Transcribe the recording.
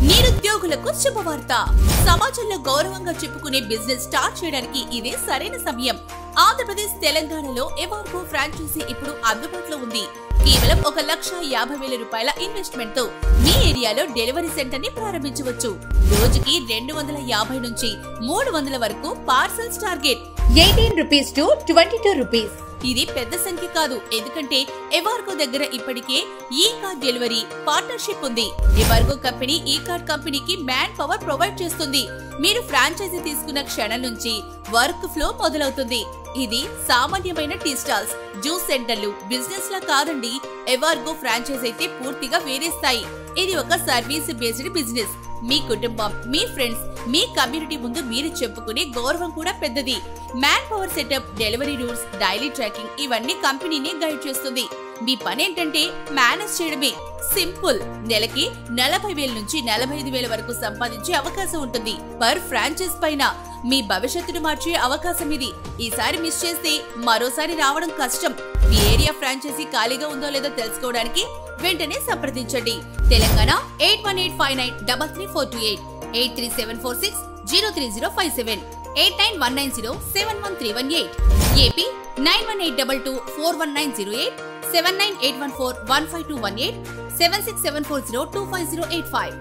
నిరుద్యోగులకు శుభవార్త. సమాజంలో గౌరవంగా చెప్పుకునే బిజినెస్ స్టార్ట్ చేయడానికి ఇదే సరైన సమయం. ఆంధ్రప్రదేశ్, తెలంగాణలో ఎవార్గో ఫ్రాంచైజీ ఇప్పుడు అందుబాటులో ఉంది. కేవలం 1,50,000 రూపాయల ఇన్వెస్ట్మెంట్ తో మీ ఏరియాలో డెలివరీ సెంటర్ ని ప్రారంభించవచ్చు. రోజుకి 250 నుంచి 300 వరకు parcels target. 18 rupees to 22 rupees. ఇది పెద్ద సంఖ్య కాదు, ఎందుకంటే ఎవార్గో దగ్గర ఇప్పటికే ఈ కార్డ్ డెలివరీ పార్ట్నర్షిప్ ఉంది. ఎవార్గో కంపెనీ ఈ కార్డ్ కంపెనీకి మ్యాన్ పవర్ ప్రొవైడ్ చేస్తుంది. మీరు ఫ్రాంచైజీ తీసుకున్న క్షణం నుంచి వర్క్ ఫ్లో మొదలవుతుంది. ఇది సామాన్యమైన టీ స్టాల్స్, జ్యూస్ సెంటర్లు బిజినెస్ లా కాదండి. ఎవార్గో ఫ్రాంచైజీ అయితే పూర్తిగా వేరే స్థాయి. ఇది ఒక సర్వీస్ బేస్డ్ బిజినెస్. మీ కుటుంబం, మీ ఫ్రెండ్స్, మీ కమ్యూనిటీ ముందు మీరు చెప్పుకునే గౌరవం కూడా పెద్దది. Man power setup, delivery rules, daily tracking ఇవన్నీ కంపెనీని గైడ్ చేస్తుంది. మీ పని ఏంటంటే మేనేజ్ చేయడమే. సింపుల్. నెలకి 40,000 నుంచి 45,000 వరకు సంపాదించే అవకాశం ఉంటుంది. పర్ ఫ్రాంచైజ్ పైన మీ భవిష్యత్తును మార్చే అవకాశం ఇది. ఈసారి మిస్ చేస్తే మరోసారి రావడం కష్టం. మీ ఏరియా ఫ్రాంచైజీ ఖాళీగా ఉందో లేదో తెలుసుకోవడానికి వెంటనే సంప్రదించండి. తెలంగాణ 8185933428, 8374603057, 8919071318, ఏపీ 9182241908, 7981415218, 7674025085.